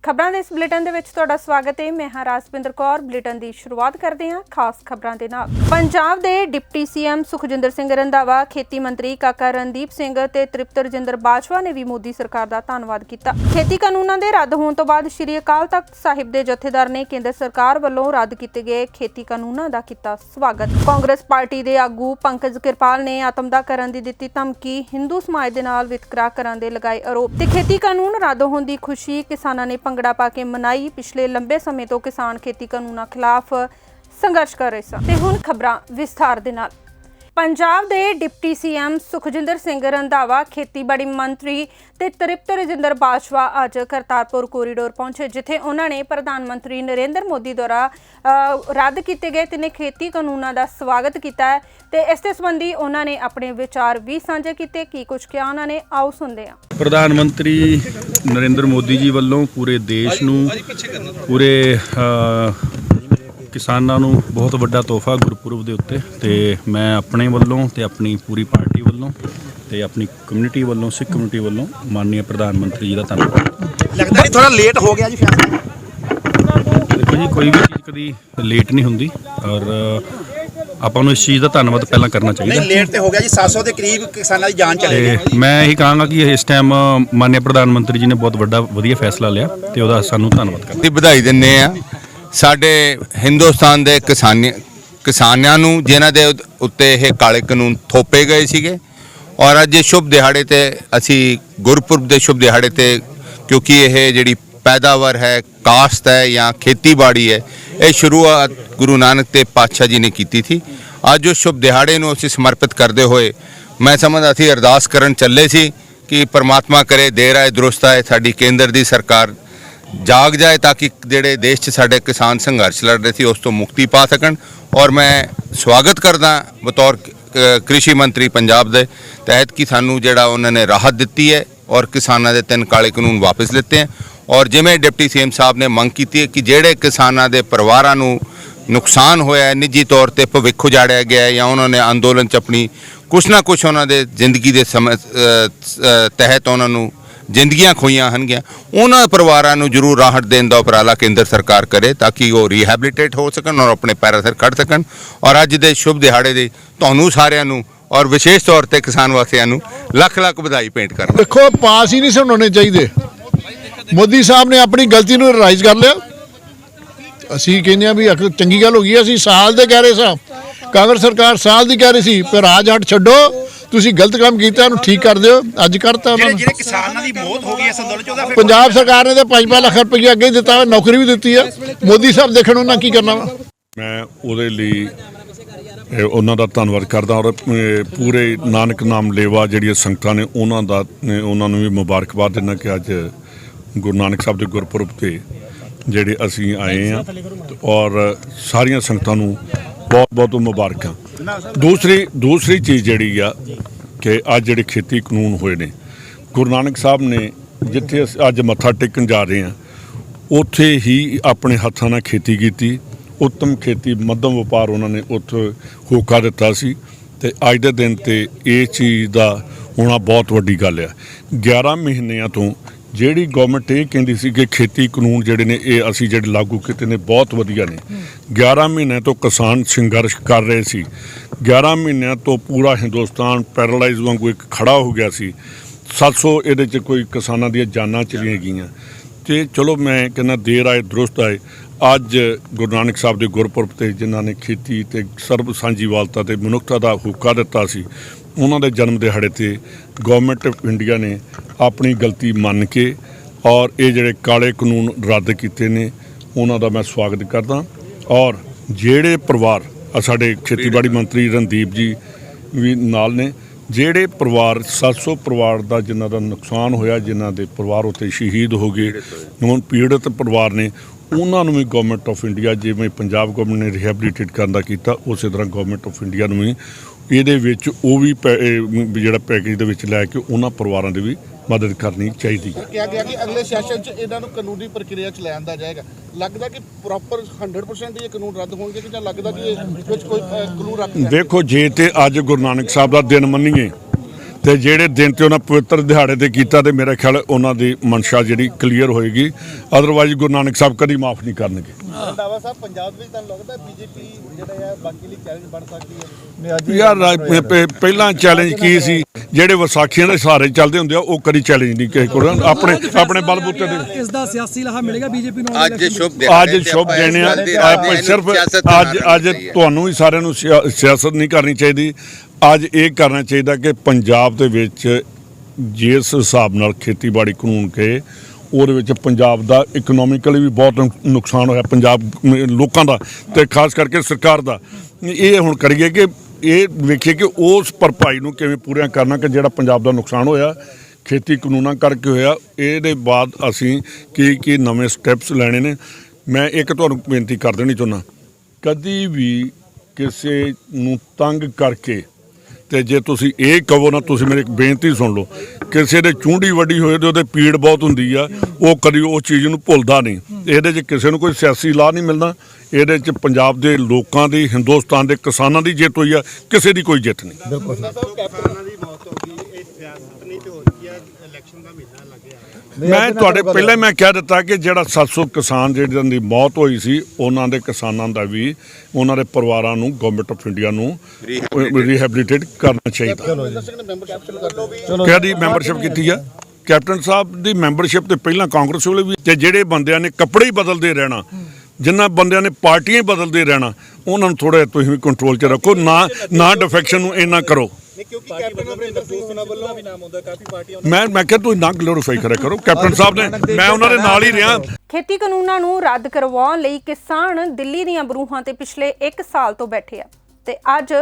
खबरां दे इस बुलेटिन दे विच तुहाडा स्वागत है। मैं हां राजविंदर कौर। बुलेटिन की शुरुआत करते हैं खास खबरां दे नाल। पंजाब दे डिप्टी सीएम सुखजिंदर सिंह रंधावा, खेती मंत्री काका रणदीप सिंह ते तृप्त रजिंदर बाजवा ने भी मोदी सरकार का धन्नवाद किया। खेती कानूनां दे रद्द होण तों बाद श्री अकाल तख्त साहिब दे जथेदार ने केंद्र सरकार वल्लों रद्द किए गए खेती कानूनां दा किया स्वागत। कांग्रेस पार्टी के आगू पंकज किरपाल ने आत्मदाह करन दी दित्ती धमकी, हिंदू समाज दे नाल वितकरा करन दे लगाए आरोप ते खेती कानून रद्द होण दी खुशी किसानां ने भंगड़ा पा के मनाई। पिछले लंबे समय तो किसान खेती कानूनां खिलाफ संघर्ष कर रहे सन। ते हुण खबरां विस्तार दे नाल। पंजाब दे डिप्टी सीएम सुखजिंदर सिंह रंधावा, खेतीबाड़ी मंत्री ते तृप्त रजिंदर बाजवा अज करतारपुर कोरीडोर पहुंचे, जिथे उन्होंने प्रधानमंत्री नरेंद्र मोदी द्वारा रद्द किए गए 3 खेती कानूनों का स्वागत किया है। ते इस संबंधी उन्होंने अपने विचार भी साझे किए। की कुछ किया उन्होंने, आओ सुनते हैं। प्रधानमंत्री नरेंद्र मोदी जी वालों पूरे देश नूं पूरे किसानां नूं बहुत वड्डा तोहफा गुरपुरब दे उत्ते ते मैं अपने वल्लों ते अपनी पूरी पार्टी वल्लों ते अपनी कम्यूनिटी वल्लों सिख कम्यूनिटी वल्लों माननीय प्रधानमंत्री जी का धन्नवाद। लगता है थोड़ा लेट हो गया जी फैसला। देखो जी, कोई भी चीज़ कभी लेट नहीं होंदी और ਆਪਾਂ ਨੂੰ इस चीज़ का धन्नवाद पहला करना चाहिए। नहीं लेट तो हो गया जी, 700 के करीब किसानों की जान चले गई। मैं यही कहांगा कि इस टाइम माननीय प्रधानमंत्री जी ने बहुत वड्डा वधिया फैसला लिया ते ਉਹਦਾ ਸਾਨੂੰ ਧੰਨਵਾਦ ਕਰਦਾ। ਵਧਾਈ ਦਿੰਦੇ ਆ ਸਾਡੇ ਹਿੰਦੁਸਤਾਨ ਦੇ ਕਿਸਾਨਾਂ ਨੂੰ ਜਿਨ੍ਹਾਂ ਦੇ ਉੱਤੇ ਇਹ ਕਾਲੇ ਕਾਨੂੰਨ ਥੋਪੇ ਗਏ ਸੀਗੇ ਔਰ ਅੱਜ ਸ਼ੁਭ ਦਿਹਾੜੇ ਤੇ ਅਸੀਂ ਗੁਰਪੁਰਬ ਦੇ ਸ਼ੁਭ ਦਿਹਾੜੇ ਤੇ ਕਿਉਂਕਿ ਇਹ ਜਿਹੜੀ पैदावार है, काश्त है या खेतीबाड़ी है, ये शुरुआत गुरु नानक देव पातशाह जी ने की थी। अज उस शुभ दिहाड़े नूं असीं समर्पित करते हुए मैं समझदा असीं अरदास करन चले सी कि परमात्मा करे देर आए दुरुस्त आए, साडी केंद्र दी सरकार जाग जाए ताकि जिहड़े देश 'च साडे किसान संघर्ष लड़ रहे थे उस तो मुक्ति पा सकन। और मैं स्वागत करदा बतौर कृषि मंत्री पंजाब दे तहत कि सानू जिहड़ा उन्होंने राहत दी है और किसानां दे 3 काले कानून वापस लेते हैं। और जिमें डिप्टी सीएम साहब ने मंग की है कि ਜਿਹੜੇ ਕਿਸਾਨਾਂ ਦੇ ਪਰਿਵਾਰਾਂ ਨੂੰ ਨੁਕਸਾਨ ਹੋਇਆ ਹੈ, ਨਿੱਜੀ ਤੌਰ ਤੇ ਭਵਿੱਖ ਉਜਾੜਿਆ ਗਿਆ ਹੈ ਜਾਂ ਉਹਨਾਂ ਨੇ ਅੰਦੋਲਨ 'ਚ ਆਪਣੀ ਕੁਛ ਨਾ ਕੁਛ ਉਹਨਾਂ ਦੇ ਜ਼ਿੰਦਗੀ ਦੇ ਤਹਿਤ ਉਹਨਾਂ ਨੂੰ ਜ਼ਿੰਦਗੀਆਂ ਖੋਈਆਂ ਹਨਗੀਆਂ, ਉਹਨਾਂ ਪਰਿਵਾਰਾਂ ਨੂੰ ਜ਼ਰੂਰ ਰਾਹਤ ਦੇਣ ਦਾ ਉਪਰਾਲਾ ਕੇਂਦਰ ਸਰਕਾਰ ਕਰੇ ਤਾਂ ਕਿ ਉਹ ਰੀਹੈਬਿਲਿਟੇਟ ਹੋ ਸਕਣ ਔਰ ਆਪਣੇ ਪੈਰਾਂ 'ਤੇ ਖੜ ਸਕਣ। ਔਰ ਅੱਜ ਦੇ ਸ਼ੁਭ ਦਿਹਾੜੇ ਦੇ ਤੁਹਾਨੂੰ ਸਾਰਿਆਂ ਨੂੰ ਔਰ ਵਿਸ਼ੇਸ਼ ਤੌਰ ਤੇ ਕਿਸਾਨ ਵਾਸੀਆਂ ਨੂੰ ਲੱਖ ਲੱਖ ਵਧਾਈ ਭੇਂਟ ਕਰਦਾ। ਦੇਖੋ ਪਾਸ ਹੀ ਨਹੀਂ ਸੀ ਹੋਣੇ ਚਾਹੀਦੇ। मोदी साहब ने अपनी गलती ਨੂੰ ਰਿਲਾਈਜ਼ ਕਰ ਲਿਆ। ਅਸੀਂ ਕਹਿੰਦੇ ਆ ਵੀ ਚੰਗੀ ਗੱਲ ਹੋ ਗਈ। ਅਸੀਂ ਸਾਲ ਦੇ ਕਹਿ ਰਹੇ ਸਾਂ, ਕਾਂਗਰਸ ਸਰਕਾਰ ਸਾਲ ਦੀ ਕਹਿ ਰਹੀ ਸੀ ਪਰ ਰਾਜ ਹਟ ਛੱਡੋ, ਤੁਸੀਂ ਗਲਤ ਕੰਮ ਕੀਤਾ ਇਹਨੂੰ ਠੀਕ ਕਰ ਦਿਓ। ਅੱਜ ਕਰਤਾ ਉਹਨਾਂ ਨੇ। ਜਿਹੜੇ ਕਿਸਾਨਾਂ ਦੀ ਮੌਤ ਹੋ ਗਈ ਇਸ ਅੰਦੋਲਨ 'ਚ ਉਹਦਾ ਫਿਰ ਪੰਜਾਬ ਸਰਕਾਰ ਨੇ ਤਾਂ 5 ਲੱਖ ਰੁਪਏ ਅੱਗੇ ਦਿੱਤਾ, ਨੌਕਰੀ ਵੀ ਦਿੱਤੀ ਆ। ਮੋਦੀ ਸਾਹਿਬ ਦੇਖਣ ਉਹਨਾਂ ਕੀ ਕਰਨਾ ਵਾ। ਮੈਂ ਉਹਦੇ ਲਈ ਉਹਨਾਂ ਦਾ ਧੰਨਵਾਦ ਕਰਦਾ ਔਰ ਪੂਰੇ ਨਾਨਕ ਨਾਮ ਲੇਵਾ ਜਿਹੜੀਆਂ ਸੰਗਤਾਂ ਨੇ ਉਹਨਾਂ ਨੂੰ ਵੀ ਮੁਬਾਰਕਬਾਦ ਦਿੰਦਾ ਕਿ ਅੱਜ गुरु नानक साहब के गुरपुरब से ਜਿਹੜੇ ਅਸੀਂ ਆਏ ਹਾਂ ਔਰ ਸਾਰੀਆਂ ਸੰਗਤਾਂ ਨੂੰ ਬਹੁਤ ਬਹੁਤ ਮੁਬਾਰਕਾਂ। ਦੂਸਰੀ ਚੀਜ਼ ਜਿਹੜੀ ਆ ਕਿ ਅੱਜ ਜਿਹੜੇ ਖੇਤੀ ਕਾਨੂੰਨ ਹੋਏ ਨੇ, ਗੁਰੂ ਨਾਨਕ ਸਾਹਿਬ ਨੇ ਜਿੱਥੇ ਅੱਜ ਮੱਥਾ ਟੇਕਣ ਜਾ ਰਹੇ ਹਾਂ ਉੱਥੇ ਹੀ ਆਪਣੇ ਹੱਥਾਂ ਨਾਲ ਖੇਤੀ ਕੀਤੀ, ਉੱਤਮ ਖੇਤੀ ਮੱਧਮ ਵਪਾਰ ਉਹਨਾਂ ਨੇ ਉੱਥੇ ਹੋਕਾ ਦਿੱਤਾ ਸੀ ਤੇ ਅੱਜ ਦੇ ਦਿਨ ਤੇ ਇਹ ਚੀਜ਼ ਦਾ ਹੋਣਾ ਬਹੁਤ ਵੱਡੀ ਗੱਲ ਆ। 11 ਮਹੀਨਿਆਂ ਤੋਂ ਜਿਹੜੀ ਗਵਰਨਮੈਂਟ ਇਹ ਕਹਿੰਦੀ ਸੀ ਕਿ ਖੇਤੀ ਕਾਨੂੰਨ ਜਿਹੜੇ ਨੇ ਇਹ ਅਸੀਂ ਜਿਹੜੇ ਲਾਗੂ ਕੀਤੇ ਨੇ ਬਹੁਤ ਵਧੀਆ ਨੇ। 11 ਮਹੀਨਿਆਂ ਤੋਂ ਕਿਸਾਨ ਸੰਘਰਸ਼ ਕਰ ਰਹੇ ਸੀ। 11 ਮਹੀਨਿਆਂ ਤੋਂ ਪੂਰਾ ਹਿੰਦੁਸਤਾਨ ਪੈਰਾਲਾਈਜ਼ ਵਾਂਗੂ ਇੱਕ ਖੜਾ ਹੋ ਗਿਆ ਸੀ। 700 ਇਹਦੇ 'ਚ ਕੋਈ ਕਿਸਾਨਾਂ ਦੀਆਂ ਜਾਨਾਂ ਚਲੀਆਂ ਗਈਆਂ ਤੇ ਚਲੋ ਮੈਂ ਕਹਿੰਦਾ ਦੇਰ ਆਏ ਦਰੁਸਤ ਆਏ। ਅੱਜ ਗੁਰੂ ਨਾਨਕ ਸਾਹਿਬ ਦੇ ਗੁਰਪੁਰਬ 'ਤੇ ਜਿਨ੍ਹਾਂ ਨੇ ਖੇਤੀ ਤੇ ਸਰਬ ਸਾਂਝੀਵਾਲਤਾ ਤੇ ਮਨੁੱਖਤਾ ਦਾ ਹੋਕਾ ਦਿੱਤਾ ਸੀ, ਉਹਨਾਂ ਦੇ ਜਨਮ ਦਿਹਾੜੇ 'ਤੇ ਗੌਰਮੈਂਟ ਆਫ ਇੰਡੀਆ ਨੇ ਆਪਣੀ ਗਲਤੀ ਮੰਨ ਕੇ ਔਰ ਇਹ ਜਿਹੜੇ ਕਾਲੇ ਕਾਨੂੰਨ ਰੱਦ ਕੀਤੇ ਨੇ ਉਹਨਾਂ ਦਾ ਮੈਂ ਸਵਾਗਤ ਕਰਦਾ। ਔਰ ਜਿਹੜੇ ਪਰਿਵਾਰ ਸਾਡੇ ਖੇਤੀਬਾੜੀ ਮੰਤਰੀ ਰਣਦੀਪ ਜੀ ਵੀ ਨਾਲ ਨੇ, ਜਿਹੜੇ ਪਰਿਵਾਰ 700 ਪਰਿਵਾਰ ਦਾ ਜਿਨ੍ਹਾਂ ਦਾ ਨੁਕਸਾਨ ਹੋਇਆ, ਜਿਨ੍ਹਾਂ ਦੇ ਪਰਿਵਾਰ ਉੱਤੇ ਸ਼ਹੀਦ ਹੋ ਗਏ, ਹੁਣ ਪੀੜਤ ਪਰਿਵਾਰ ਨੇ, ਉਹਨਾਂ ਨੂੰ ਵੀ ਗੌਰਮੈਂਟ ਆਫ ਇੰਡੀਆ ਜਿਵੇਂ ਪੰਜਾਬ ਗੌਰਮੈਂਟ ਨੇ ਰਿਹੈਬਿਲਿਟੇਟ ਕਰਨ ਦਾ ਕੀਤਾ ਉਸੇ ਤਰ੍ਹਾਂ ਗੌਰਮੈਂਟ ਆਫ ਇੰਡੀਆ ਨੂੰ ਵੀ ਇਹਦੇ ਵਿੱਚ ਉਹ ਵੀ ਜਿਹੜਾ ਪੈਕੇਜ ਦੇ ਵਿੱਚ ਲੈ ਕੇ ਉਹਨਾਂ ਪਰਿਵਾਰਾਂ ਦੀ ਵੀ ਮਦਦ ਕਰਨੀ ਚਾਹੀਦੀ ਹੈ। ਕਿਹਾ ਗਿਆ ਕਿ ਅਗਲੇ ਸੈਸ਼ਨ 'ਚ ਇਹਨਾਂ ਨੂੰ ਕਾਨੂੰਨੀ ਪ੍ਰਕਿਰਿਆ 'ਚ ਲਿਆਂਦਾ ਜਾਏਗਾ। ਲੱਗਦਾ ਕਿ ਪ੍ਰੋਪਰ 100% ਇਹ ਕਾਨੂੰਨ ਰੱਦ ਹੋਣਗੇ ਕਿ ਜਾਂ ਲੱਗਦਾ ਕਿ ਇਹ ਵਿੱਚ ਕੋਈ ਕਾਨੂੰਨ ਰੱਖ? ਦੇਖੋ ਜੇ ਤੇ ਅੱਜ ਗੁਰੂ ਨਾਨਕ ਸਾਹਿਬ ਦਾ ਦਿਨ ਮੰਨੀਏ ਤੇ ਜਿਹੜੇ ਦਿਨ ਤੇ ਉਹਨਾਂ ਪਵਿੱਤਰ ਦਿਹਾੜੇ ਤੇ ਕੀਤਾ ਤੇ ਮੇਰਾ ਖਿਆਲ ਉਹਨਾਂ ਦੀ ਮਨਸ਼ਾ ਜਿਹੜੀ ਕਲੀਅਰ ਹੋਏਗੀ। ਅਦਰਵਾਈਜ਼ ਗੁਰੂ ਨਾਨਕ ਸਾਹਿਬ ਕਦੀ ਮਾਫ ਨਹੀਂ ਕਰਨਗੇ। ਰੰਧਾਵਾ ਸਾਹਿਬ, ਪੰਜਾਬ ਵਿੱਚ ਤੁਹਾਨੂੰ ਲੱਗਦਾ ਬੀਜੇਪੀ ਜਿਹੜਾ ਹੈ ਬਾਕੀ ਲਈ ਚੈਲੰਜ ਬਣ ਸਕਦੀ ਹੈ? ਯਾਰ ਪਹਿਲਾਂ ਚੈਲੰਜ ਕੀ ਸੀ, ਜਿਹੜੇ ਵਿਸਾਖੀਆਂ ਦੇ ਸਹਾਰੇ ਚੱਲਦੇ ਹੁੰਦੇ ਆ ਉਹ ਕਦੀ ਚੈਲੰਜ ਨਹੀਂ ਕਿਸੇ ਕੋਲ ਆਪਣੇ ਬਲਬੂਤੇ ਦੇ। ਇਸ ਦਾ ਸਿਆਸੀ ਲਾਹਾ ਮਿਲੇਗਾ ਬੀਜੇਪੀ ਨੂੰ? ਅੱਜ ਸ਼ੁਭ ਦਿਨ ਆ ਸਿਰਫ ਅੱਜ ਤੁਹਾਨੂੰ ਵੀ ਸਾਰਿਆਂ ਨੂੰ ਸਿਆਸਤ ਨਹੀਂ ਕਰਨੀ ਚਾਹੀਦੀ। ਅੱਜ ਇਹ ਕਰਨਾ ਚਾਹੀਦਾ ਕਿ ਪੰਜਾਬ ਦੇ ਵਿੱਚ ਜਿਸ ਹਿਸਾਬ ਨਾਲ ਖੇਤੀਬਾੜੀ ਕਾਨੂੰਨ ਕੇ ਉਹਦੇ ਵਿੱਚ ਪੰਜਾਬ ਦਾ ਇਕਨੋਮਿਕਲੀ ਵੀ ਬਹੁਤ ਨੁਕਸਾਨ ਹੋਇਆ, ਪੰਜਾਬ ਲੋਕਾਂ ਦਾ ਤੇ ਖਾਸ ਕਰਕੇ ਸਰਕਾਰ ਦਾ। ਇਹ ਹੁਣ ਕਰੀਏ ਕਿ ਇਹ ਵੇਖੀਏ ਕਿ ਉਸ ਭਰਪਾਈ ਨੂੰ ਕਿਵੇਂ ਪੂਰੀਆਂ ਕਰਨਾ ਕਿ ਜਿਹੜਾ ਪੰਜਾਬ ਦਾ ਨੁਕਸਾਨ ਹੋਇਆ ਖੇਤੀ ਕਾਨੂੰਨਾਂ ਕਰਕੇ ਹੋਇਆ। ਇਹਦੇ ਬਾਅਦ ਅਸੀਂ ਕੀ ਨਵੇਂ ਸਟੈਪਸ ਲੈਣੇ ਨੇ। ਮੈਂ ਇੱਕ ਤੁਹਾਨੂੰ ਬੇਨਤੀ ਕਰ ਦੇਣੀ ਚਾਹੁੰਦਾ, ਕਦੀ ਵੀ ਕਿਸੇ ਨੂੰ ਤੰਗ ਕਰਕੇ ਤੇ ਜੇ ਤੁਸੀਂ ਇਹ ਕਹੋ ਨਾ, ਤੁਸੀਂ ਮੇਰੀ ਇੱਕ ਬੇਨਤੀ ਸੁਣ ਲਓ, ਕਿਸੇ ਦੇ ਚੂੰਡੀ ਵੱਡੀ ਹੋਏ ਤੇ ਉਹਦੇ ਪੀੜ ਬਹੁਤ ਹੁੰਦੀ ਆ, ਉਹ ਕਦੀ ਉਹ ਚੀਜ਼ ਨੂੰ ਭੁੱਲਦਾ ਨਹੀਂ। ਇਹਦੇ 'ਚ ਕਿਸੇ ਨੂੰ ਕੋਈ ਸਿਆਸੀ ਲਾਹ ਨਹੀਂ ਮਿਲਦਾ। ਇਹਦੇ 'ਚ ਪੰਜਾਬ ਦੇ ਲੋਕਾਂ ਦੀ, ਹਿੰਦੁਸਤਾਨ ਦੇ ਕਿਸਾਨਾਂ ਦੀ ਜਿੱਤ ਹੋਈ ਆ, ਕਿਸੇ ਦੀ ਕੋਈ ਜਿੱਤ ਨਹੀਂ। ਬਿਲਕੁਲ। ਕਿਸਾਨਾਂ ਦੀ ਮੌਤ ਹੋ ਗਈ, ਇਹ ਸਿਆਸਤ ਨਹੀਂ ਤੇ ਹੋ ਰਹੀ ਹੈ, ਇਲੈਕਸ਼ਨ ਦਾ ਮਹੀਨਾ ਲੱਗ ਗਿਆ। ਮੈਂ ਤੁਹਾਡੇ ਪਹਿਲਾਂ ਮੈਂ ਕਹਿ ਦਿੱਤਾ ਕਿ ਜਿਹੜਾ 700 ਕਿਸਾਨ ਜਿਹਨਾਂ ਦੀ ਮੌਤ ਹੋਈ ਸੀ, ਉਹਨਾਂ ਦੇ ਕਿਸਾਨਾਂ ਦਾ ਵੀ, ਉਹਨਾਂ ਦੇ ਪਰਿਵਾਰਾਂ ਨੂੰ ਗਵਰਨਮੈਂਟ ਆਫ ਇੰਡੀਆ ਨੂੰ ਰੀਹੈਬਿਲਿਟੇਟ ਕਰਨਾ ਚਾਹੀਦਾ। ਕਿਹਦੀ ਮੈਂਬਰਸ਼ਿਪ ਕੀਤੀ ਆ? ਕੈਪਟਨ ਸਾਹਿਬ ਦੀ ਮੈਂਬਰਸ਼ਿਪ ਤੇ ਪਹਿਲਾਂ ਕਾਂਗਰਸ ਵੇਲੇ ਵੀ, ਤੇ ਜਿਹੜੇ ਬੰਦਿਆਂ ਨੇ ਕੱਪੜੇ ਹੀ ਬਦਲਦੇ ਰਹਿਣਾ, ਜਿਨ੍ਹਾਂ ਬੰਦਿਆਂ ਨੇ ਪਾਰਟੀਆਂ ਹੀ ਬਦਲਦੇ ਰਹਿਣਾ, ਉਹਨਾਂ ਨੂੰ ਥੋੜਾ ਤੁਸੀਂ ਵੀ ਕੰਟਰੋਲ 'ਚ ਰੱਖੋ। ਨਾ ਡਿਫੈਕਸ਼ਨ ਨੂੰ ਇੰਨਾ ਕਰੋ। ਕਿਉਂਕਿ ਕੈਪਟਨ ਅਮਰਿੰਦਰ ਸਿੰਘ ਉਹਨਾਂ ਵੱਲੋਂ ਵੀ ਨਾਮ ਹੁੰਦਾ, ਕਾਫੀ ਪਾਰਟੀਆਂ। ਮੈਂ ਕਿਹਾ ਤੁਸੀਂ ਨਾ ਗਲੋਰੀਫਾਈ ਕਰਿਆ ਕਰੋ। ਕੈਪਟਨ ਸਾਹਿਬ ਨੇ, ਮੈਂ ਉਹਨਾਂ ਦੇ ਨਾਲ ਹੀ ਰਿਹਾ। ਖੇਤੀ ਕਾਨੂੰਨਾਂ ਨੂੰ ਰੱਦ ਕਰਵਾਉਣ ਲਈ ਕਿਸਾਨ ਦਿੱਲੀ ਦੀਆਂ ਬਰੂਹਾਂ ਤੇ ਪਿਛਲੇ 1 ਸਾਲ ਤੋਂ ਬੈਠੇ ਆ ਤੇ ਅੱਜ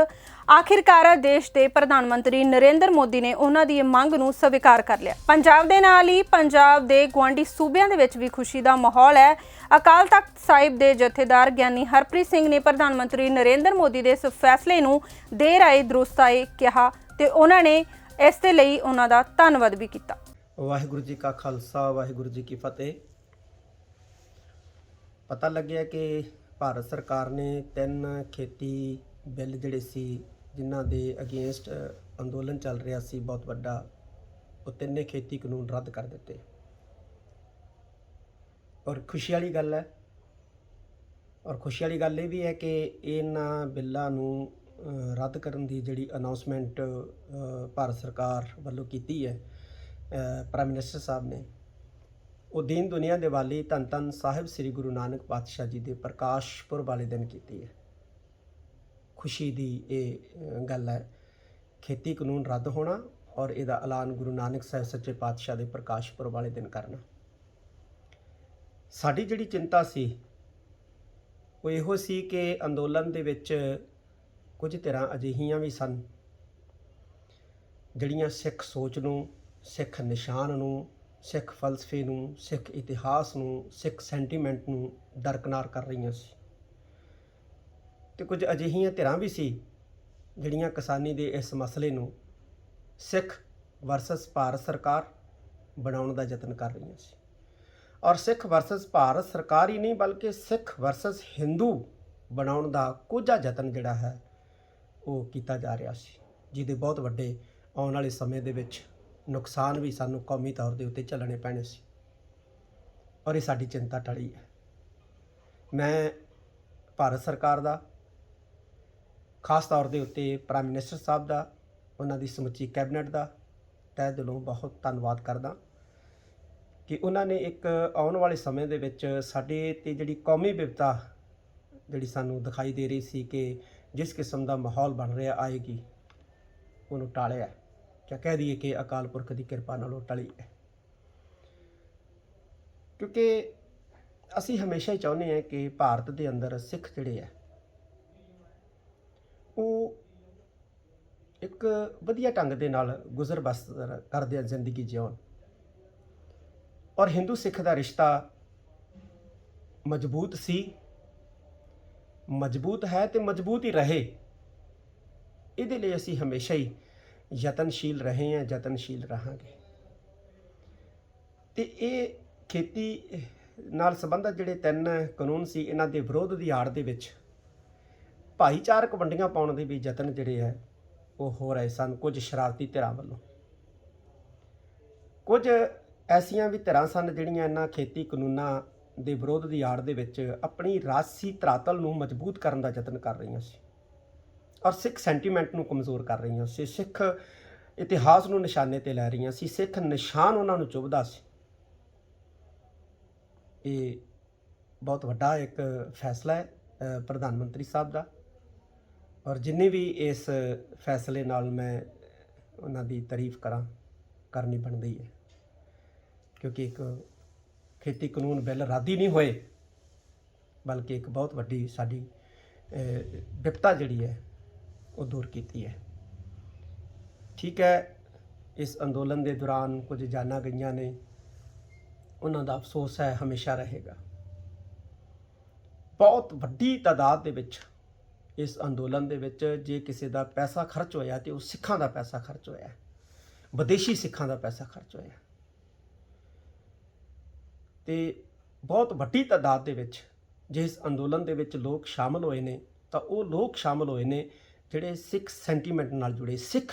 ਆਖਿਰਕਾਰ ਦੇਸ਼ ਦੇ ਪ੍ਰਧਾਨ ਮੰਤਰੀ ਨਰਿੰਦਰ ਮੋਦੀ ਨੇ ਉਹਨਾਂ ਦੀ ਮੰਗ ਨੂੰ ਸਵੀਕਾਰ ਕਰ ਲਿਆ। ਪੰਜਾਬ ਦੇ ਨਾਲ ਹੀ ਪੰਜਾਬ ਦੇ ਗੁਆਂਢੀ ਸੂਬਿਆਂ ਦੇ ਵਿੱਚ ਵੀ ਖੁਸ਼ੀ ਦਾ ਮਾਹੌਲ ਹੈ। ਅਕਾਲ ਤਖਤ ਸਾਹਿਬ ਦੇ ਜਥੇਦਾਰ ਗਿਆਨੀ ਹਰਪ੍ਰੀਤ ਸਿੰਘ ਨੇ ਪ੍ਰਧਾਨ ਮੰਤਰੀ ਨਰਿੰਦਰ ਮੋਦੀ ਦੇ ਇਸ ਫੈਸਲੇ ਨੂੰ ਦੇਰ ਆਏ ਦਰੁਸਤ ਆਏ ਕਿਹਾ ਤੇ ਉਹਨਾਂ ਨੇ ਇਸ ਦੇ ਲਈ ਉਹਨਾਂ ਦਾ ਧੰਨਵਾਦ ਵੀ ਕੀਤਾ। ਵਾਹਿਗੁਰੂ ਜੀ ਕਾ ਖਾਲਸਾ, ਵਾਹਿਗੁਰੂ ਜੀ ਕੀ ਫਤਿਹ। ਪਤਾ ਲੱਗਿਆ ਕਿ ਭਾਰਤ ਸਰਕਾਰ ਨੇ 3 ਖੇਤੀ ਬਿੱਲ ਜਿਹੜੇ ਸੀ, ਜਿਨ੍ਹਾਂ ਦੇ ਅਗੇਂਸਟ ਅੰਦੋਲਨ ਚੱਲ ਰਿਹਾ ਸੀ ਬਹੁਤ ਵੱਡਾ, ਉਹ 3 ਖੇਤੀ ਕਾਨੂੰਨ ਰੱਦ ਕਰ ਦਿੱਤੇ। ਔਰ ਖੁਸ਼ੀ ਵਾਲੀ ਗੱਲ ਹੈ, ਔਰ ਖੁਸ਼ੀ ਵਾਲੀ ਗੱਲ ਇਹ ਵੀ ਹੈ ਕਿ ਇਹਨਾਂ ਬਿੱਲਾਂ ਨੂੰ ਰੱਦ ਕਰਨ ਦੀ ਜਿਹੜੀ ਅਨਾਉਂਸਮੈਂਟ ਭਾਰਤ ਸਰਕਾਰ ਵੱਲੋਂ ਕੀਤੀ ਹੈ ਪ੍ਰਾਈਮ ਮਿਨਿਸਟਰ ਸਾਹਿਬ ਨੇ, ਉਹ ਦੀਨ ਦੁਨੀਆ ਦੇ ਵਾਲੀ ਧੰਨ ਧੰਨ ਸਾਹਿਬ ਸ੍ਰੀ ਗੁਰੂ ਨਾਨਕ ਪਾਤਸ਼ਾਹ ਜੀ ਦੇ ਪ੍ਰਕਾਸ਼ ਪੁਰਬ ਵਾਲੇ ਦਿਨ ਕੀਤੀ ਹੈ। ਖੁਸ਼ੀ ਦੀ ਇਹ ਗੱਲ ਹੈ, ਖੇਤੀ ਕਾਨੂੰਨ ਰੱਦ ਹੋਣਾ ਔਰ ਇਹਦਾ ਐਲਾਨ ਗੁਰੂ ਨਾਨਕ ਸਾਹਿਬ ਸੱਚੇ ਪਾਤਸ਼ਾਹ ਦੇ ਪ੍ਰਕਾਸ਼ ਪੁਰਬ ਵਾਲੇ ਦਿਨ ਕਰਨਾ। ਸਾਡੀ ਜਿਹੜੀ ਚਿੰਤਾ ਸੀ ਉਹ ਇਹੋ ਸੀ ਕਿ ਅੰਦੋਲਨ ਦੇ ਵਿੱਚ ਕੁਝ ਧਿਰਾਂ ਅਜਿਹੀਆਂ ਵੀ ਸਨ ਜਿਹੜੀਆਂ ਸਿੱਖ ਸੋਚ ਨੂੰ, ਸਿੱਖ ਨਿਸ਼ਾਨ ਨੂੰ, ਸਿੱਖ ਫਲਸਫੇ ਨੂੰ, ਸਿੱਖ ਇਤਿਹਾਸ ਨੂੰ, ਸਿੱਖ ਸੈਂਟੀਮੈਂਟ ਨੂੰ ਦਰਕਨਾਰ ਕਰ ਰਹੀਆਂ ਸੀ ਤੇ ਕੁਝ ਅਜਿਹੀਆਂ ਧਿਰਾਂ ਵੀ ਸੀ ਜਿਹੜੀਆਂ ਕਿਸਾਨੀ ਦੇ ਇਸ ਮਸਲੇ ਨੂੰ ਸਿੱਖ ਵਰਸਸ ਭਾਰਤ ਸਰਕਾਰ ਬਣਾਉਣ ਦਾ ਯਤਨ ਕਰ ਰਹੀਆਂ ਸੀ। ਔਰ ਸਿੱਖ ਵਰਸਸ ਭਾਰਤ ਸਰਕਾਰ ਹੀ ਨਹੀਂ ਬਲਕਿ ਸਿੱਖ ਵਰਸਸ ਹਿੰਦੂ ਬਣਾਉਣ ਦਾ ਕੋਝਾ ਯਤਨ ਜਿਹੜਾ ਹੈ ਉਹ ਕੀਤਾ ਜਾ ਰਿਹਾ ਸੀ, ਜਿਹਦੇ ਬਹੁਤ ਵੱਡੇ ਆਉਣ ਵਾਲੇ ਸਮੇਂ ਦੇ ਵਿੱਚ ਨੁਕਸਾਨ ਵੀ ਸਾਨੂੰ ਕੌਮੀ ਤੌਰ ਦੇ ਉੱਤੇ ਝੱਲਣੇ ਪੈਣੇ ਸੀ। ਔਰ ਇਹ ਸਾਡੀ ਚਿੰਤਾ ਟਲੀ ਹੈ। ਮੈਂ ਭਾਰਤ ਸਰਕਾਰ ਦਾ, ਖਾਸ ਤੌਰ ਦੇ ਉੱਤੇ ਪ੍ਰਾਈਮ ਮਿਨਿਸਟਰ ਸਾਹਿਬ ਦਾ, ਉਹਨਾਂ ਦੀ ਸਮੁੱਚੀ ਕੈਬਨਿਟ ਦਾ ਤਹਿ ਦਿਲੋਂ ਬਹੁਤ ਧੰਨਵਾਦ ਕਰਦਾ ਕਿ ਉਹਨਾਂ ਨੇ ਇੱਕ ਆਉਣ ਵਾਲੇ ਸਮੇਂ ਦੇ ਵਿੱਚ ਸਾਡੇ ਤੇ ਜਿਹੜੀ ਕੌਮੀ ਵਿਵਸਥਾ ਜਿਹੜੀ ਸਾਨੂੰ ਦਿਖਾਈ ਦੇ ਰਹੀ ਸੀ ਕਿ ਜਿਸ ਕਿਸਮ ਦਾ ਮਾਹੌਲ ਬਣ ਰਿਹਾ ਆਏਗੀ, ਉਹਨੂੰ ਟਾਲਿਆ, ਜਾਂ ਕਹਿ ਦਈਏ ਕਿ ਅਕਾਲ ਪੁਰਖ ਦੀ ਕਿਰਪਾ ਨਾਲ ਉਹ ਟਲੀ ਹੈ। ਕਿਉਂਕਿ ਅਸੀਂ ਹਮੇਸ਼ਾ ਹੀ ਚਾਹੁੰਦੇ ਹਾਂ ਕਿ ਭਾਰਤ ਦੇ ਅੰਦਰ ਸਿੱਖ ਜਿਹੜੇ ਹੈ ਉਹ ਇੱਕ ਵਧੀਆ ਢੰਗ ਦੇ ਨਾਲ ਗੁਜ਼ਰ ਬਸਰ ਕਰਦੇ ਜ਼ਿੰਦਗੀ ਜਿਉਣ, ਔਰ ਹਿੰਦੂ ਸਿੱਖ ਦਾ ਰਿਸ਼ਤਾ ਮਜ਼ਬੂਤ ਸੀ, ਮਜ਼ਬੂਤ ਹੈ ਤੇ ਮਜ਼ਬੂਤ ਹੀ ਰਹੇ। ਇਹਦੇ ਲਈ ਅਸੀਂ ਹਮੇਸ਼ਾ ਹੀ ਯਤਨਸ਼ੀਲ ਰਹੇ ਹਾਂ, ਯਤਨਸ਼ੀਲ ਰਹਾਂਗੇ। ਤੇ ਇਹ ਖੇਤੀ ਨਾਲ ਸੰਬੰਧਿਤ ਜਿਹੜੇ 3 ਕਾਨੂੰਨ ਸੀ, ਇਹਨਾਂ ਦੇ ਵਿਰੋਧ ਦੀ ਆੜ ਦੇ ਵਿੱਚ ਭਾਈਚਾਰਕ ਵੰਡੀਆਂ ਪਾਉਣ ਦੇ ਵੀ ਯਤਨ ਜਿਹੜੇ ਹੈ ਉਹ ਹੋ ਰਹੇ ਸਨ ਕੁਝ ਸ਼ਰਾਰਤੀ ਧਿਰਾਂ ਵੱਲੋਂ। ਕੁਝ ਐਸੀਆਂ ਵੀ ਧਿਰਾਂ ਸਨ ਜਿਹੜੀਆਂ ਇਹਨਾਂ ਖੇਤੀ ਕਾਨੂੰਨਾਂ ਦੇ ਵਿਰੋਧ ਦੀ ਆੜ ਦੇ ਵਿੱਚ ਆਪਣੀ ਰਾਜਸੀ ਧਰਾਤਲ ਨੂੰ ਮਜ਼ਬੂਤ ਕਰਨ ਦਾ ਯਤਨ ਕਰ ਰਹੀਆਂ ਸੀ ਔਰ ਸਿੱਖ ਸੈਂਟੀਮੈਂਟ ਨੂੰ ਕਮਜ਼ੋਰ ਕਰ ਰਹੀਆਂ ਸੀ, ਸਿੱਖ ਇਤਿਹਾਸ ਨੂੰ ਨਿਸ਼ਾਨੇ ਤੇ ਲੈ ਰਹੀਆਂ ਸੀ, ਸਿੱਖ ਨਿਸ਼ਾਨ ਉਹਨਾਂ ਨੂੰ ਚੁਭਦਾ ਸੀ। ਇਹ ਬਹੁਤ ਵੱਡਾ ਇੱਕ ਫੈਸਲਾ ਹੈ ਪ੍ਰਧਾਨ ਮੰਤਰੀ ਸਾਹਿਬ ਦਾ, ਔਰ ਜਿੰਨੇ ਵੀ ਇਸ ਫੈਸਲੇ ਨਾਲ ਮੈਂ ਉਹਨਾਂ ਦੀ ਤਾਰੀਫ ਕਰਨੀ ਬਣਦੀ ਹੈ, ਕਿਉਂਕਿ ਇੱਕ ਖੇਤੀ ਕਾਨੂੰਨ ਬਿੱਲ ਰੱਦ ਹੀ ਨਹੀਂ ਹੋਏ, ਬਲਕਿ ਇੱਕ ਬਹੁਤ ਵੱਡੀ ਸਾਡੀ ਵਿਪਤਾ ਜਿਹੜੀ ਹੈ ਉਹ ਦੂਰ ਕੀਤੀ ਹੈ। ਠੀਕ ਹੈ, ਇਸ ਅੰਦੋਲਨ ਦੇ ਦੌਰਾਨ ਕੁਝ ਜਾਨਾਂ ਗਈਆਂ ਨੇ, ਉਹਨਾਂ ਦਾ ਅਫਸੋਸ ਹੈ, ਹਮੇਸ਼ਾ ਰਹੇਗਾ। ਬਹੁਤ ਵੱਡੀ ਤਾਦਾਦ ਦੇ ਵਿੱਚ ਇਸ ਅੰਦੋਲਨ ਦੇ ਵਿੱਚ ਜੇ ਕਿਸੇ ਦਾ ਪੈਸਾ ਖਰਚ ਹੋਇਆ ਤੇ ਉਹ ਸਿੱਖਾਂ ਦਾ ਪੈਸਾ ਖਰਚ ਹੋਇਆ, ਵਿਦੇਸ਼ੀ ਸਿੱਖਾਂ ਦਾ ਪੈਸਾ ਖਰਚ ਹੋਇਆ, ਤੇ ਬਹੁਤ ਵੱਡੀ ਤਾਦਾਦ ਦੇ ਵਿੱਚ ਜੇ ਇਸ ਅੰਦੋਲਨ ਦੇ ਵਿੱਚ ਲੋਕ ਸ਼ਾਮਲ ਹੋਏ ਨੇ ਤਾਂ ਉਹ ਲੋਕ ਸ਼ਾਮਲ ਹੋਏ ਨੇ ਜਿਹੜੇ ਸਿੱਖ ਸੈਂਟੀਮੈਂਟ ਨਾਲ ਜੁੜੇ ਸਿੱਖ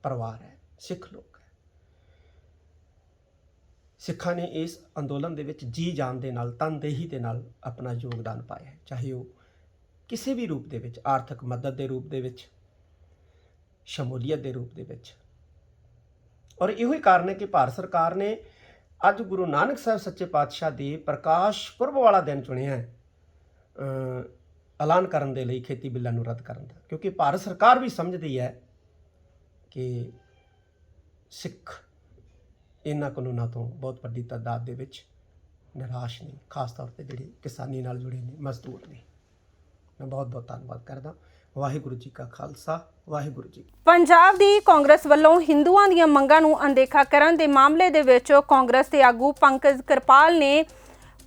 ਪਰਿਵਾਰ ਹੈ, ਸਿੱਖ ਲੋਕ ਹੈ। ਸਿੱਖਾਂ ਨੇ ਇਸ ਅੰਦੋਲਨ ਦੇ ਵਿੱਚ ਜੀ ਜਾਨ ਦੇ ਨਾਲ, ਤਨਦੇਹੀ ਦੇ ਨਾਲ ਆਪਣਾ ਯੋਗਦਾਨ ਪਾਇਆ, ਚਾਹੇ ਉਹ ਕਿਸੇ ਵੀ ਰੂਪ ਦੇ ਵਿੱਚ, ਆਰਥਿਕ ਮਦਦ ਦੇ ਰੂਪ ਦੇ ਵਿੱਚ, ਸ਼ਮੂਲੀਅਤ ਦੇ ਰੂਪ ਦੇ ਵਿੱਚ। ਔਰ ਇਹੋ ਹੀ ਕਾਰਨ ਹੈ ਕਿ ਭਾਰਤ ਸਰਕਾਰ ਨੇ ਅੱਜ ਗੁਰੂ ਨਾਨਕ ਸਾਹਿਬ ਸੱਚੇ ਪਾਤਸ਼ਾਹ ਦੇ ਪ੍ਰਕਾਸ਼ ਪੁਰਬ ਵਾਲਾ ਦਿਨ ਚੁਣਿਆ ਹੈ ਐਲਾਨ ਕਰਨ ਦੇ ਲਈ ਖੇਤੀ ਬਿੱਲਾਂ ਨੂੰ ਰੱਦ ਕਰਨ ਦਾ, ਕਿਉਂਕਿ ਭਾਰਤ ਸਰਕਾਰ ਵੀ ਸਮਝਦੀ ਹੈ ਕਿ ਸਿੱਖ ਇਹਨਾਂ ਕਾਨੂੰਨਾਂ ਤੋਂ ਬਹੁਤ ਵੱਡੀ ਤਾਦਾਦ ਦੇ ਵਿੱਚ ਨਿਰਾਸ਼ ਨੇ, ਖਾਸ ਤੌਰ ਤੇ ਜਿਹੜੇ ਕਿਸਾਨੀ ਨਾਲ ਜੁੜੇ ਨੇ, ਮਜ਼ਦੂਰ ਨੇ। ਮੈਂ ਬਹੁਤ ਬਹੁਤ ਧੰਨਵਾਦ ਕਰਦਾ। ਵਾਹਿਗੁਰੂ ਜੀ ਕਾ ਖਾਲਸਾ, ਵਾਹਿਗੁਰੂ ਜੀ। ਪੰਜਾਬ ਦੀ ਕਾਂਗਰਸ ਵੱਲੋਂ ਹਿੰਦੂਆਂ ਦੀਆਂ ਮੰਗਾਂ ਨੂੰ ਅਣਦੇਖਾ ਕਰਨ ਦੇ ਮਾਮਲੇ ਦੇ ਵਿੱਚ ਕਾਂਗਰਸ ਦੇ ਆਗੂ ਪੰਕਜ ਕਿਰਪਾਲ ਨੇ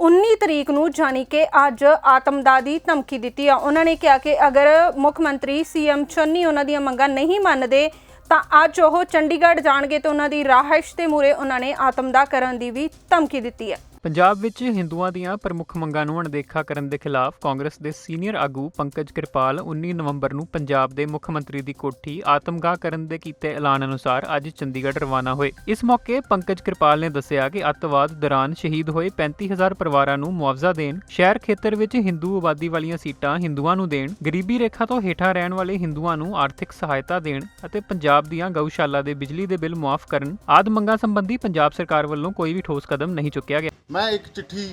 19 ਤਰੀਕ ਨੂੰ ਜਾਣੀ ਕਿ ਅੱਜ ਆਤਮਦਾਹ ਦੀ ਧਮਕੀ ਦਿੱਤੀ ਆ। ਉਹਨਾਂ ਨੇ ਕਿਹਾ ਕਿ ਅਗਰ ਮੁੱਖ ਮੰਤਰੀ ਸੀਐਮ ਚੰਨੀ ਉਹਨਾਂ ਦੀਆਂ ਮੰਗਾਂ ਨਹੀਂ ਮੰਨਦੇ ਤਾਂ ਅੱਜ ਉਹ ਚੰਡੀਗੜ੍ਹ ਜਾਣਗੇ ਤੇ ਉਹਨਾਂ ਦੀ ਰਾਹਸ਼ ਦੇ ਮੂਹਰੇ ਉਹਨਾਂ ਨੇ ਆਤਮਦਾਹ ਕਰਨ ਦੀ ਵੀ ਧਮਕੀ ਦਿੱਤੀ ਹੈ। ਪੰਜਾਬ ਵਿੱਚ ਹਿੰਦੂਆਂ ਦੀਆਂ ਪ੍ਰਮੁੱਖ ਮੰਗਾਂ ਨੂੰ ਅਣਦੇਖਾ ਕਰਨ ਦੇ ਖਿਲਾਫ ਕਾਂਗਰਸ ਦੇ ਸੀਨੀਅਰ ਆਗੂ ਪੰਕਜ ਕਿਰਪਾਲ 19 ਨਵੰਬਰ ਨੂੰ ਪੰਜਾਬ ਦੇ ਮੁੱਖ ਮੰਤਰੀ ਦੀ ਕੋਠੀ ਆਤਮਗਾਹ ਕਰਨ ਦੇ ਕੀਤੇ ਐਲਾਨ ਅਨੁਸਾਰ ਅੱਜ ਚੰਡੀਗੜ੍ਹ ਰਵਾਨਾ ਹੋਏ। ਇਸ ਮੌਕੇ ਪੰਕਜ ਕਿਰਪਾਲ ਨੇ ਦੱਸਿਆ ਕਿ ਅੱਤਵਾਦ ਦੌਰਾਨ ਸ਼ਹੀਦ ਹੋਏ 35,000 ਪਰਿਵਾਰਾਂ ਨੂੰ ਮੁਆਵਜ਼ਾ ਦੇਣ, ਸ਼ਹਿਰ ਖੇਤਰ ਵਿੱਚ ਹਿੰਦੂ ਆਬਾਦੀ ਵਾਲੀਆਂ ਸੀਟਾਂ ਹਿੰਦੂਆਂ ਨੂੰ ਦੇਣ, ਗਰੀਬੀ ਰੇਖਾ ਤੋਂ ਹੇਠਾਂ ਰਹਿਣ ਵਾਲੇ ਹਿੰਦੂਆਂ ਨੂੰ ਆਰਥਿਕ ਸਹਾਇਤਾ ਦੇਣ ਅਤੇ ਪੰਜਾਬ ਦੀਆਂ ਗਊਸ਼ਾਲਾ ਦੇ ਬਿਜਲੀ ਦੇ ਬਿੱਲ ਮੁਆਫ ਕਰਨ ਆਦਿ ਮੰਗਾਂ ਸੰਬੰਧੀ ਪੰਜਾਬ ਸਰਕਾਰ ਵੱਲੋਂ ਕੋਈ ਵੀ ਠੋਸ ਕਦਮ ਨਹੀਂ ਚੁੱਕਿਆ ਗਿਆ। ਮੈਂ ਇੱਕ ਚਿੱਠੀ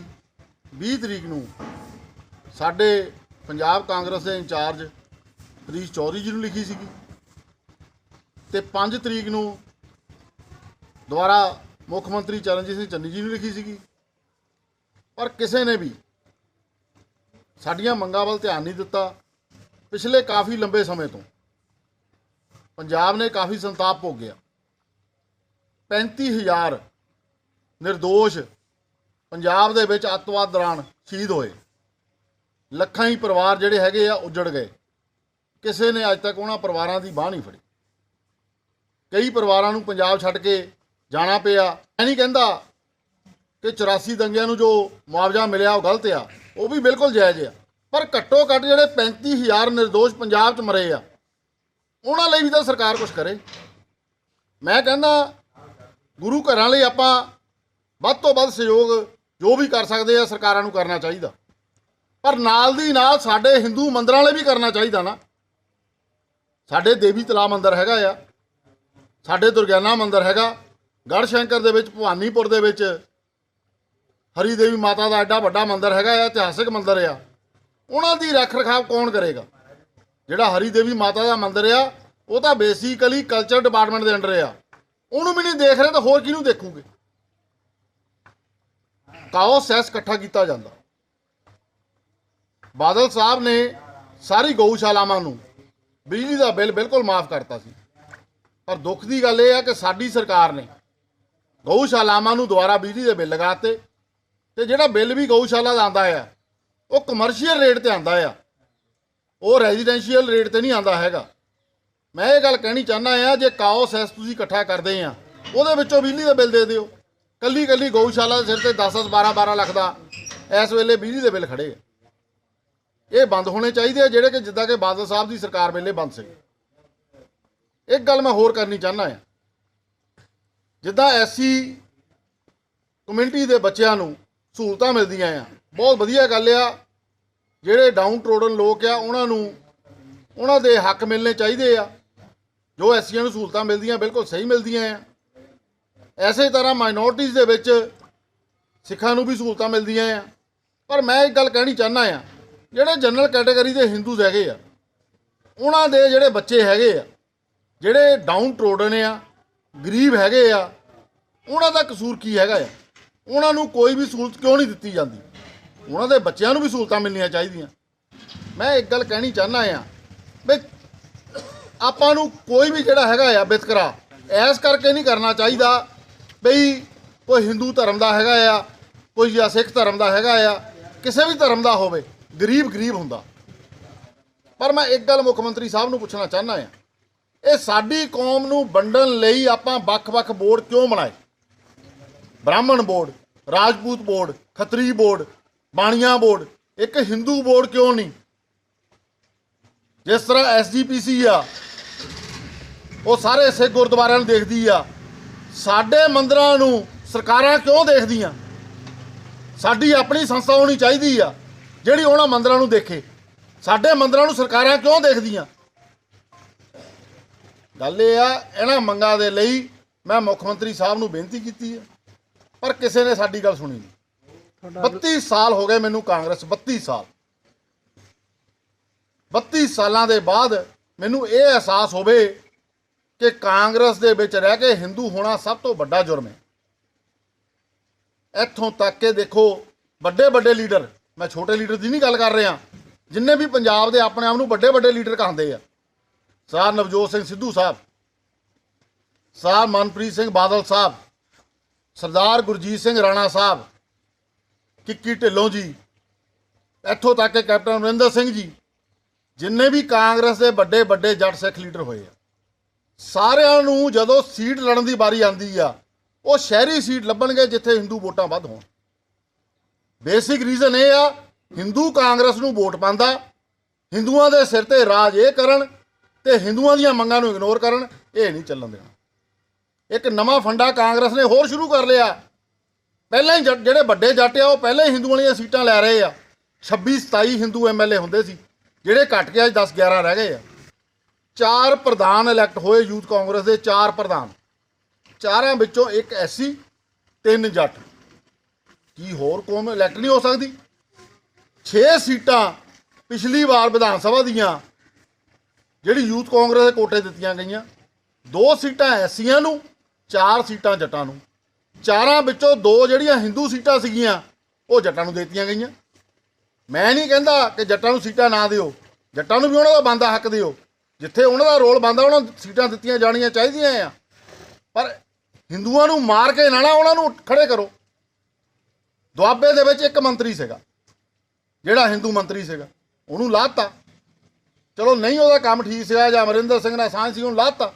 20 ਤਰੀਕ ਨੂੰ ਸਾਡੇ ਪੰਜਾਬ ਕਾਂਗਰਸ ਦੇ ਇੰਚਾਰਜ ਹਰੀਸ਼ ਚੌਧਰੀ ਜੀ ਨੂੰ ਲਿਖੀ ਸੀਗੀ ਤੇ 5 ਤਰੀਕ ਨੂੰ ਦੁਬਾਰਾ ਮੁੱਖ ਮੰਤਰੀ ਚਰਨਜੀਤ ਸਿੰਘ ਚੰਨੀ ਜੀ ਨੂੰ ਲਿਖੀ ਸੀਗੀ, ਪਰ ਕਿਸੇ ਨੇ ਵੀ ਸਾਡੀਆਂ ਮੰਗਾਂ ਵੱਲ ਧਿਆਨ ਨਹੀਂ ਦਿੱਤਾ। ਪਿਛਲੇ ਕਾਫੀ ਲੰਬੇ ਸਮੇਂ ਤੋਂ ਪੰਜਾਬ ਨੇ ਕਾਫੀ ਸੰਤਾਪ ਭੋਗਿਆ। 35,000 ਨਿਰਦੋਸ਼ ਪੰਜਾਬ ਦੇ ਵਿੱਚ ਅੱਤਵਾਦ ਦੌਰਾਨ ਸ਼ਹੀਦ ਹੋਏ, ਲੱਖਾਂ ਹੀ ਪਰਿਵਾਰ ਜਿਹੜੇ ਹੈਗੇ ਆ ਉੱਜੜ ਗਏ। ਕਿਸੇ ਨੇ ਅੱਜ ਤੱਕ ਉਹਨਾਂ ਪਰਿਵਾਰਾਂ ਦੀ ਬਾਂਹ ਨਹੀਂ ਫੜੀ। ਕਈ ਪਰਿਵਾਰਾਂ ਨੂੰ ਪੰਜਾਬ ਛੱਡ ਕੇ ਜਾਣਾ ਪਿਆ। ਮੈਂ ਨਹੀਂ ਕਹਿੰਦਾ ਕਿ 84 ਦੰਗਿਆਂ ਨੂੰ ਜੋ ਮੁਆਵਜ਼ਾ ਮਿਲਿਆ ਉਹ ਗਲਤ ਆ, ਉਹ ਵੀ ਬਿਲਕੁਲ ਜਾਇਜ਼ ਆ, ਪਰ ਘੱਟੋ ਘੱਟ ਜਿਹੜੇ 35,000 ਨਿਰਦੋਸ਼ ਪੰਜਾਬ 'ਚ ਮਰੇ ਆ ਉਹਨਾਂ ਲਈ ਵੀ ਤਾਂ ਸਰਕਾਰ ਕੁਛ ਕਰੇ। ਮੈਂ ਕਹਿੰਦਾ ਗੁਰੂ ਘਰਾਂ ਲਈ ਆਪਾਂ ਵੱਧ ਤੋਂ ਵੱਧ ਸਹਿਯੋਗ ਜੋ ਵੀ ਕਰ ਸਕਦੇ ਆ ਸਰਕਾਰਾਂ ਨੂੰ ਕਰਨਾ ਚਾਹੀਦਾ, ਪਰ ਨਾਲ ਦੀ ਨਾਲ ਸਾਡੇ ਹਿੰਦੂ ਮੰਦਰਾਂ ਲਈ ਵੀ ਕਰਨਾ ਚਾਹੀਦਾ ਨਾ। ਸਾਡੇ ਦੇਵੀ ਤਲਾਬ ਮੰਦਿਰ ਹੈਗਾ ਆ, ਸਾਡੇ ਦੁਰਗਿਆਨਾ ਮੰਦਿਰ ਹੈਗਾ, ਗੜ੍ਹਸ਼ੰਕਰ ਦੇ ਵਿੱਚ, ਭਵਾਨੀਪੁਰ ਦੇ ਵਿੱਚ ਹਰੀ ਦੇਵੀ ਮਾਤਾ ਦਾ ਐਡਾ ਵੱਡਾ ਮੰਦਿਰ ਹੈਗਾ ਆ, ਇਤਿਹਾਸਿਕ ਮੰਦਿਰ ਆ। ਉਹਨਾਂ ਦੀ ਰੱਖ ਰਖਾਵ ਕੌਣ ਕਰੇਗਾ? ਜਿਹੜਾ ਹਰੀ ਦੇਵੀ ਮਾਤਾ ਦਾ ਮੰਦਿਰ ਆ ਉਹ ਤਾਂ ਬੇਸਿਕਲੀ ਕਲਚਰ ਡਿਪਾਰਟਮੈਂਟ ਦੇ ਅੰਡਰ ਆ, ਉਹਨੂੰ ਵੀ ਨਹੀਂ ਦੇਖ ਰਹੇ ਤਾਂ ਹੋਰ ਕਿਹਨੂੰ ਦੇਖੂਗੇ? ਕਾਓ ਸੈਸ ਇਕੱਠਾ ਕੀਤਾ ਜਾਂਦਾ। ਬਾਦਲ ਸਾਹਿਬ ਨੇ ਸਾਰੀ ਗਊਸ਼ਾਲਾਵਾਂ ਨੂੰ ਬਿਜਲੀ ਦਾ ਬਿੱਲ ਬਿਲਕੁਲ ਮਾਫ ਕਰਤਾ ਸੀ, ਪਰ ਦੁੱਖ ਦੀ ਗੱਲ ਇਹ ਆ ਕਿ ਸਾਡੀ ਸਰਕਾਰ ਨੇ ਗਊਸ਼ਾਲਾਵਾਂ ਨੂੰ ਦੁਬਾਰਾ ਬਿਜਲੀ ਦੇ ਬਿੱਲ ਲਗਾਤੇ ਤੇ ਜਿਹੜਾ ਬਿੱਲ ਵੀ ਗਊਸ਼ਾਲਾ ਦਾ ਆਉਂਦਾ ਆ ਉਹ ਕਮਰਸ਼ੀਅਲ ਰੇਟ ਤੇ ਆਉਂਦਾ ਆ, ਉਹ ਰੈਜ਼ੀਡੈਂਸ਼ੀਅਲ ਰੇਟ ਤੇ ਨਹੀਂ ਆਉਂਦਾ ਹੈਗਾ। ਮੈਂ ਇਹ ਗੱਲ ਕਹਿਣੀ ਚਾਹੁੰਦਾ ਆ, ਜੇ ਕਾਓ ਸੈਸ ਤੁਸੀਂ ਇਕੱਠਾ ਕਰਦੇ ਆ ਉਹਦੇ ਵਿੱਚੋਂ ਬਿਜਲੀ ਦਾ ਬਿੱਲ ਦੇ ਦਿਓ। ਕੱਲੀ ਕੱਲੀ ਗਊਸ਼ਾਲਾ ਦੇ ਸਿਰ ਤੇ 10-10 12-12 ਲੱਖ ਦਾ ਇਸ ਵੇਲੇ ਬਿਜਲੀ ਦੇ ਬਿੱਲ ਖੜੇ ਆ। ਇਹ ਬੰਦ ਹੋਣੇ ਚਾਹੀਦੇ ਆ, ਜਿਹੜੇ ਕਿ ਜਿੱਦਾਂ ਕਿ ਬਾਦਲ ਸਾਹਿਬ ਦੀ ਸਰਕਾਰ ਵੇਲੇ ਬੰਦ ਸੀ। ਇੱਕ ਗੱਲ ਮੈਂ ਹੋਰ ਕਰਨੀ ਚਾਹੁੰਦਾ ਆ, ਜਿੱਦਾਂ ਐਸਸੀ ਕਮਿਊਨਿਟੀ ਦੇ ਬੱਚਿਆਂ ਨੂੰ ਸਹੂਲਤਾਂ ਮਿਲਦੀਆਂ ਆ, ਬਹੁਤ ਵਧੀਆ ਗੱਲ ਆ। ਜਿਹੜੇ ਡਾਊਨ ਟਰੋਡਨ ਲੋਕ ਆ ਉਹਨਾਂ ਦੇ ਹੱਕ ਮਿਲਣੇ ਚਾਹੀਦੇ ਆ। ਜੋ ਐਸਸੀਆਂ ਨੂੰ ਸਹੂਲਤਾਂ ਮਿਲਦੀਆਂ ਬਿਲਕੁਲ ਸਹੀ ਮਿਲਦੀਆਂ ਆ। ਐਸੇ ਤਰ੍ਹਾਂ ਮਾਈਨੋਰਟੀਜ਼ ਦੇ ਵਿੱਚ ਸਿੱਖਾਂ ਨੂੰ ਵੀ ਸਹੂਲਤਾਂ ਮਿਲਦੀਆਂ ਆ। ਪਰ ਮੈਂ ਇੱਕ ਗੱਲ ਕਹਿਣੀ ਚਾਹੁੰਦਾ ਆ, ਜਿਹੜੇ ਜਨਰਲ ਕੈਟਾਗਰੀ ਦੇ ਹਿੰਦੂਜ਼ ਹੈਗੇ ਆ, ਉਹਨਾਂ ਦੇ ਜਿਹੜੇ ਬੱਚੇ ਹੈਗੇ ਆ, ਜਿਹੜੇ ਡਾਊਨ ਟਰੋਡਨ ਆ, ਗਰੀਬ ਹੈਗੇ ਆ, ਉਹਨਾਂ ਦਾ ਕਸੂਰ ਕੀ ਹੈਗਾ ਆ? ਉਹਨਾਂ ਨੂੰ ਕੋਈ ਵੀ ਸਹੂਲਤ ਕਿਉਂ ਨਹੀਂ ਦਿੱਤੀ ਜਾਂਦੀ? ਉਹਨਾਂ ਦੇ ਬੱਚਿਆਂ ਨੂੰ ਵੀ ਸਹੂਲਤਾਂ ਮਿਲਣੀਆਂ ਚਾਹੀਦੀਆਂ। ਮੈਂ ਇੱਕ ਗੱਲ ਕਹਿਣੀ ਚਾਹੁੰਦਾ ਆ ਵੀ ਆਪਾਂ ਨੂੰ ਕੋਈ ਵੀ ਜਿਹੜਾ ਹੈਗਾ ਆ ਵਿਤਕਰਾ ਐਸ ਕਰਕੇ ਨਹੀਂ ਕਰਨਾ ਚਾਹੀਦਾ ਬਈ ਕੋਈ ਹਿੰਦੂ ਧਰਮ ਦਾ ਹੈਗਾ ਆ, ਕੋਈ ਜਾਂ ਸਿੱਖ ਧਰਮ ਦਾ ਹੈਗਾ ਆ, ਕਿਸੇ ਵੀ ਧਰਮ ਦਾ ਹੋਵੇ, ਗਰੀਬ ਹੁੰਦਾ। ਪਰ ਮੈਂ ਇੱਕ ਗੱਲ ਮੁੱਖ ਮੰਤਰੀ ਸਾਹਿਬ ਨੂੰ ਪੁੱਛਣਾ ਚਾਹੁੰਦਾ ਆ, ਇਹ ਸਾਡੀ ਕੌਮ ਨੂੰ ਵੰਡਣ ਲਈ ਆਪਾਂ ਵੱਖ-ਵੱਖ ਬੋਰਡ ਕਿਉਂ ਬਣਾਏ? ਬ੍ਰਾਹਮਣ board, Rajput board, Khatri board, ਬਾਣੀਆਂ ਬੋਰਡ, ਇੱਕ ਹਿੰਦੂ ਬੋਰਡ ਕਿਉਂ ਨਹੀਂ? ਜਿਸ ਤਰ੍ਹਾਂ ਐਸਜੀਪੀਸੀ ਆ, ਉਹ ਸਾਰੇ ਸਿੱਖ ਗੁਰਦੁਆਰਿਆਂ ਨੂੰ ਦੇਖਦੀ ਆ, ਸਾਡੇ ਮੰਦਰਾਂ ਨੂੰ ਸਰਕਾਰਾਂ ਕਿਉਂ ਦੇਖਦੀਆਂ? ਸਾਡੀ ਆਪਣੀ ਸੰਸਥਾ ਹੋਣੀ ਚਾਹੀਦੀ ਆ ਜਿਹੜੀ ਉਹਨਾਂ ਮੰਦਰਾਂ ਨੂੰ ਦੇਖੇ। ਸਾਡੇ ਮੰਦਰਾਂ ਨੂੰ ਸਰਕਾਰਾਂ ਕਿਉਂ ਦੇਖਦੀਆਂ? ਗੱਲ ਇਹ ਆ, ਇਹਨਾਂ ਮੰਗਾਂ ਦੇ ਲਈ ਮੈਂ ਮੁੱਖ ਮੰਤਰੀ ਸਾਹਿਬ ਨੂੰ ਬੇਨਤੀ ਕੀਤੀ ਹੈ, ਪਰ ਕਿਸੇ ਨੇ ਸਾਡੀ ਗੱਲ ਸੁਣੀ ਨਹੀਂ। 32 ਸਾਲ ਹੋ ਗਏ ਮੈਨੂੰ ਕਾਂਗਰਸ, 32 ਸਾਲ। 32 ਸਾਲਾਂ ਦੇ ਬਾਅਦ ਮੈਨੂੰ ਇਹ ਅਹਿਸਾਸ ਹੋਵੇ ਕਿ ਕਾਂਗਰਸ ਦੇ ਵਿੱਚ ਰਹਿ ਕੇ ਹਿੰਦੂ ਹੋਣਾ ਸਭ ਤੋਂ ਵੱਡਾ ਜੁਰਮ ਹੈ। ਇੱਥੋਂ ਤੱਕ ਕਿ ਦੇਖੋ ਵੱਡੇ ਲੀਡਰ, ਮੈਂ ਛੋਟੇ ਲੀਡਰ ਦੀ ਨਹੀਂ ਗੱਲ ਕਰ ਰਿਹਾ, ਜਿੰਨੇ ਵੀ ਪੰਜਾਬ ਦੇ ਆਪਣੇ ਆਪ ਨੂੰ ਵੱਡੇ ਲੀਡਰ ਕਹਿੰਦੇ ਆ, ਸਰਦਾਰ ਨਵਜੋਤ ਸਿੰਘ ਸਿੱਧੂ ਸਾਹਿਬ, ਸਰਦਾਰ ਮਨਪ੍ਰੀਤ ਸਿੰਘ ਬਾਦਲ ਸਾਹਿਬ, ਸਰਦਾਰ ਗੁਰਜੀਤ ਸਿੰਘ ਰਾਣਾ ਸਾਹਿਬ, ਕਿੱਕੀ ਢਿੱਲੋਂ ਜੀ, ਇੱਥੋਂ ਤੱਕ ਕਿ ਕੈਪਟਨ ਅਮਰਿੰਦਰ ਸਿੰਘ ਜੀ, ਜਿੰਨੇ ਵੀ ਕਾਂਗਰਸ ਦੇ ਵੱਡੇ ਜੱਟ ਸਿੱਖ ਲੀਡਰ ਹੋਏ ਆ, ਸਾਰਿਆਂ ਨੂੰ ਜਦੋਂ ਸੀਟ ਲੜਨ ਦੀ ਵਾਰੀ ਆਉਂਦੀ ਆ, ਉਹ ਸ਼ਹਿਰੀ ਸੀਟ ਲੱਭਣਗੇ ਜਿੱਥੇ ਹਿੰਦੂ ਵੋਟਾਂ ਵੱਧ ਹੋਣ। ਬੇਸਿਕ ਰੀਜ਼ਨ ਇਹ ਆ, ਹਿੰਦੂ ਕਾਂਗਰਸ ਨੂੰ ਵੋਟ ਪਾਉਂਦਾ, ਹਿੰਦੂਆਂ ਦੇ ਸਿਰ ਤੇ ਰਾਜ ਇਹ ਕਰਨ ਤੇ ਹਿੰਦੂਆਂ ਦੀਆਂ ਮੰਗਾਂ ਨੂੰ ਇਗਨੋਰ ਕਰਨ, ਇਹ ਨਹੀਂ ਚੱਲਣ ਦੇਣਾ। ਇੱਕ ਨਵਾਂ ਫੰਡਾ ਕਾਂਗਰਸ ਨੇ ਹੋਰ ਸ਼ੁਰੂ ਕਰ ਲਿਆ। ਪਹਿਲਾਂ ਹੀ ਜਿਹੜੇ ਵੱਡੇ ਜੱਟ ਆ ਉਹ ਪਹਿਲਾਂ ਹੀ ਹਿੰਦੂਆਂ ਵਾਲੀਆਂ ਸੀਟਾਂ ਲੈ ਰਹੇ ਆ। 26-27 ਹਿੰਦੂ ਐਮਐਲਏ ਹੁੰਦੇ ਸੀ, ਜਿਹੜੇ ਘਟ ਕੇ ਅੱਜ 10-11 ਰਹਿ ਗਏ ਆ। 4 ਪ੍ਰਧਾਨ ਇਲੈਕਟ ਹੋਏ ਯੂਥ ਕਾਂਗਰਸ ਦੇ, 4 ਪ੍ਰਧਾਨ, 4 ਵਿੱਚੋਂ ਇੱਕ ਐਸਸੀ, 3 ਜੱਟ। ਕੀ ਹੋਰ ਕੌਮ ਇਲੈਕਟ ਨਹੀਂ ਹੋ ਸਕਦੀ? 6 ਸੀਟਾਂ ਪਿਛਲੀ ਵਾਰ ਵਿਧਾਨ ਸਭਾ ਦੀਆਂ ਜਿਹੜੀ ਯੂਥ ਕਾਂਗਰਸ ਦੇ ਕੋਟੇ ਦਿੱਤੀਆਂ ਗਈਆਂ, 2 ਸੀਟਾਂ ਐਸਸੀਆਂ ਨੂੰ, 4 ਸੀਟਾਂ ਜੱਟਾਂ ਨੂੰ। 4 ਵਿੱਚੋਂ 2 ਜਿਹੜੀਆਂ ਹਿੰਦੂ ਸੀਟਾਂ ਸੀਗੀਆਂ ਉਹ ਜੱਟਾਂ ਨੂੰ ਦੇ ਦਿੱਤੀਆਂ ਗਈਆਂ। ਮੈਂ ਨਹੀਂ ਕਹਿੰਦਾ ਕਿ ਜੱਟਾਂ ਨੂੰ ਸੀਟਾਂ ਨਾ ਦਿਓ, ਜੱਟਾਂ ਨੂੰ ਵੀ ਉਹਨਾਂ ਦਾ ਬਣਦਾ ਹੱਕ ਦਿਓ, ਜਿੱਥੇ ਉਹਨਾਂ ਦਾ ਰੋਲ ਬਣਦਾ ਉਹਨਾਂ ਨੂੰ ਸੀਟਾਂ ਦਿੱਤੀਆਂ ਜਾਣੀਆਂ ਚਾਹੀਦੀਆਂ ਆ। ਪਰ ਹਿੰਦੂਆਂ ਨੂੰ ਮਾਰ ਕੇ ਨਾ ਉਹਨਾਂ ਨੂੰ ਖੜੇ ਕਰੋ। ਦੁਆਬੇ ਦੇ ਵਿੱਚ ਇੱਕ ਮੰਤਰੀ ਸੀਗਾ, ਜਿਹੜਾ ਹਿੰਦੂ ਮੰਤਰੀ ਸੀਗਾ, ਉਹਨੂੰ ਲਾਤਾ। ਚਲੋ ਨਹੀਂ ਉਹਦਾ ਕੰਮ ਠੀਕ ਸੀਗਾ ਜਾਂ ਅਮਰਿੰਦਰ ਸਿੰਘ ਨਾਲ ਸਾਂਝ ਸੀ, ਉਹਨੂੰ ਲਾਤਾ।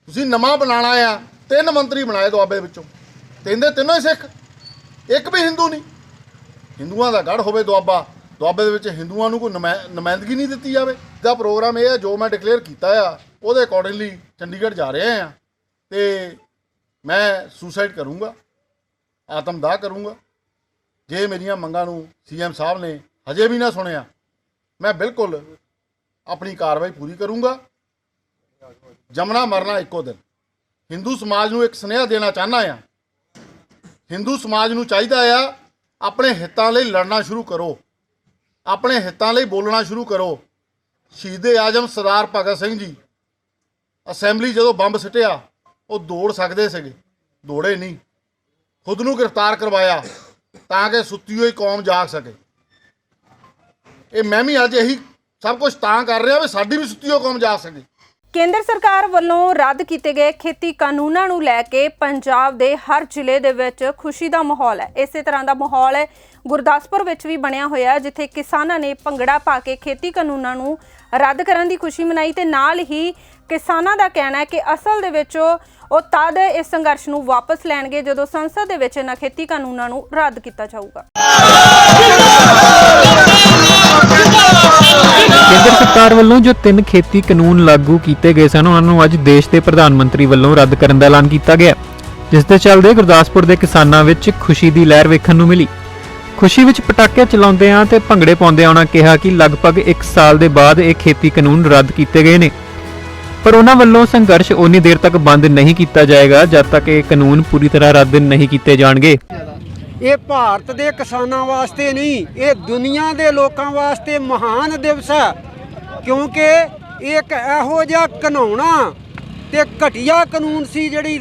ਤੁਸੀਂ ਨਵਾਂ ਬਣਾਉਣਾ ਆ, 3 ਮੰਤਰੀ ਬਣਾਏ ਦੁਆਬੇ ਵਿੱਚੋਂ, 3 ਦੇ 3 ਹੀ ਸਿੱਖ, ਇੱਕ ਵੀ ਹਿੰਦੂ ਨਹੀਂ। ਹਿੰਦੂਆਂ ਦਾ ਗੜ੍ਹ ਹੋਵੇ ਦੁਆਬੇ ਦੇ ਵਿੱਚ, ਹਿੰਦੂਆਂ ਨੂੰ ਕੋਈ ਨੁਮਾਇੰਦਗੀ ਨਹੀਂ ਦਿੱਤੀ ਜਾਵੇ। ਦਾ ਪ੍ਰੋਗਰਾਮ ਇਹ ਹੈ, ਜੋ ਮੈਂ ਡਿਕਲੇਅਰ ਕੀਤਾ ਆ ਉਹਦੇ ਅਕੋਰਡਿੰਗਲੀ ਚੰਡੀਗੜ੍ਹ ਜਾ ਰਹੇ ਆ ਤੇ ਮੈਂ ਸੁਸਾਈਡ ਕਰੂੰਗਾ, ਆਤਮਦਾਹ ਕਰੂੰਗਾ। ਜੇ ਮੇਰੀਆਂ ਮੰਗਾਂ ਨੂੰ ਸੀਐਮ ਸਾਹਿਬ ਨੇ ਹਜੇ ਵੀ ਨਾ ਸੁਣਿਆ, ਮੈਂ ਬਿਲਕੁਲ ਆਪਣੀ ਕਾਰਵਾਈ ਪੂਰੀ ਕਰੂੰਗਾ। ਜਮਨਾ ਮਰਨਾ ਇੱਕੋ ਦਿਨ। ਹਿੰਦੂ ਸਮਾਜ ਨੂੰ ਇੱਕ ਸੁਨੇਹਾ ਦੇਣਾ ਚਾਹੁੰਦਾ ਆ, ਹਿੰਦੂ ਸਮਾਜ ਨੂੰ ਚਾਹੀਦਾ ਆ ਆਪਣੇ ਹਿੱਤਾਂ ਲਈ ਲੜਨਾ ਸ਼ੁਰੂ ਕਰੋ, ਆਪਣੇ ਹਿੱਤਾਂ ਲਈ ਬੋਲਣਾ ਸ਼ੁਰੂ ਕਰੋ। ਸ਼ਹੀਦੇ ਆਜ਼ਮ ਸਰਦਾਰ ਭਗਤ ਸਿੰਘ ਜੀ ਅਸੈਂਬਲੀ ਜਦੋਂ ਬੰਬ ਸਿੱਟਿਆ, ਉਹ ਦੌੜ ਸਕਦੇ ਸੀਗੇ, ਦੌੜੇ ਨਹੀਂ, ਖੁਦ ਨੂੰ ਗ੍ਰਿਫਤਾਰ ਕਰਵਾਇਆ ਤਾਂ ਕਿ ਸੁੱਤੀ ਹੋਈ ਕੌਮ ਜਾਗ ਸਕੇ। ਇਹ ਮੈਂ ਵੀ ਅੱਜ ਇਹੀ ਸਭ ਕੁਝ ਤਾਂ ਕਰ ਰਿਹਾ ਵੀ ਸਾਡੀ ਵੀ ਸੁੱਤੀ ਹੋਈ ਕੌਮ ਜਾਗ ਸਕੇ। ਕੇਂਦਰ ਸਰਕਾਰ ਵੱਲੋਂ ਰੱਦ ਕੀਤੇ ਗਏ ਖੇਤੀ ਕਾਨੂੰਨਾਂ ਨੂੰ ਲੈ ਕੇ ਪੰਜਾਬ ਦੇ ਹਰ ਜ਼ਿਲ੍ਹੇ ਦੇ ਵਿੱਚ ਖੁਸ਼ੀ ਦਾ ਮਾਹੌਲ ਹੈ। ਇਸੇ ਤਰ੍ਹਾਂ ਦਾ ਮਾਹੌਲ ਗੁਰਦਾਸਪੁਰ ਵਿੱਚ ਵੀ ਬਣਿਆ ਹੋਇਆ, ਜਿੱਥੇ ਕਿਸਾਨਾਂ ਨੇ ਭੰਗੜਾ ਪਾ ਕੇ ਖੇਤੀ ਕਾਨੂੰਨਾਂ ਨੂੰ ਰੱਦ ਕਰਨ ਦੀ ਖੁਸ਼ੀ ਮਨਾਈ ਤੇ ਨਾਲ ਹੀ ਕਿਸਾਨਾਂ ਦਾ ਕਹਿਣਾ ਹੈ ਕਿ ਅਸਲ ਦੇ ਵਿੱਚ ਉਹ ਤਦ ਇਸ ਸੰਘਰਸ਼ ਨੂੰ ਵਾਪਸ ਲੈਣਗੇ ਜਦੋਂ ਸੰਸਦ ਦੇ ਵਿੱਚ ਇਹਨਾਂ ਖੇਤੀ ਕਾਨੂੰਨਾਂ ਨੂੰ ਰੱਦ ਕੀਤਾ ਜਾਊਗਾ। ਕੇਂਦਰ ਸਰਕਾਰ ਵੱਲੋਂ ਜੋ 3 ਖੇਤੀ ਕਾਨੂੰਨ ਲਾਗੂ ਕੀਤੇ ਗਏ ਸਨ ਉਹਨਾਂ ਨੂੰ ਅੱਜ ਦੇਸ਼ ਦੇ ਪ੍ਰਧਾਨ ਮੰਤਰੀ ਵੱਲੋਂ ਰੱਦ ਕਰਨ ਦਾ ਐਲਾਨ ਕੀਤਾ ਗਿਆ, ਜਿਸ ਦੇ ਚੱਲਦੇ ਗੁਰਦਾਸਪੁਰ ਦੇ ਕਿਸਾਨਾਂ ਵਿੱਚ ਖੁਸ਼ੀ ਦੀ ਲਹਿਰ ਵੇਖਣ ਨੂੰ ਮਿਲੀ। ਖੁਸ਼ੀ ਵਿੱਚ ਪਟਾਕੇ ਚਲਾਉਂਦਿਆਂ ਤੇ ਭੰਗੜੇ ਪਾਉਂਦਿਆਂ ਉਹਨਾਂ ਕਿਹਾ ਕਿ ਲਗਭਗ 1 ਸਾਲ ਦੇ ਬਾਅਦ ਇਹ ਖੇਤੀ ਕਾਨੂੰਨ ਰੱਦ ਕੀਤੇ ਗਏ ਨੇ, ਪਰ ਉਹਨਾਂ ਵੱਲੋਂ ਸੰਘਰਸ਼ ਉਨੀ ਦੇਰ ਤੱਕ ਬੰਦ ਨਹੀਂ ਕੀਤਾ ਜਾਏਗਾ ਜਦ ਤੱਕ ਇਹ ਕਾਨੂੰਨ ਪੂਰੀ ਤਰ੍ਹਾਂ ਰੱਦ ਨਹੀਂ ਕੀਤੇ ਜਾਣਗੇ। ਇਹ ਭਾਰਤ ਦੇ ਕਿਸਾਨਾਂ ਵਾਸਤੇ ਨਹੀਂ, ਇਹ ਦੁਨੀਆ ਦੇ ਲੋਕਾਂ ਵਾਸਤੇ ਮਹਾਨ ਦਿਵਸ ਹੈ, ਕਿਉਂਕਿ ਇੱਕ ਇਹੋ ਜਿਹਾ ਘਿਨਾਉਣਾ ਤੇ ਘਟੀਆ ਕਾਨੂੰਨ ਸੀ ਜਿਹੜੀ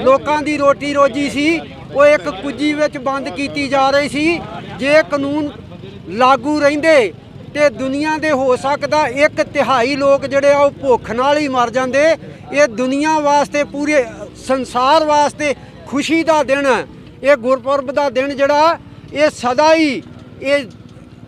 ਲੋਕਾਂ ਦੀ ਰੋਟੀ ਰੋਜੀ ਸੀ ਉਹ ਇੱਕ ਕੁੱਜੀ ਵਿੱਚ ਬੰਦ ਕੀਤੀ ਜਾ ਰਹੀ ਸੀ। ਜੇ ਕਾਨੂੰਨ ਲਾਗੂ ਰਹਿੰਦੇ ਤੇ ਦੁਨੀਆ ਦੇ ਹੋ ਸਕਦਾ 1/3 ਲੋਕ ਜਿਹੜੇ ਆ ਉਹ ਭੁੱਖ ਨਾਲ ਹੀ ਮਰ ਜਾਂਦੇ। ਇਹ ਦੁਨੀਆ ਵਾਸਤੇ ਪੂਰੇ ਸੰਸਾਰ ਵਾਸਤੇ ਖੁਸ਼ੀ ਦਾ ਦਿਨ ਹੈ। ਇਹ ਗੁਰਪੁਰਬ ਦਾ ਦਿਨ ਜਿਹੜਾ ਇਹ ਸਦਾ ਹੀ ਇਹ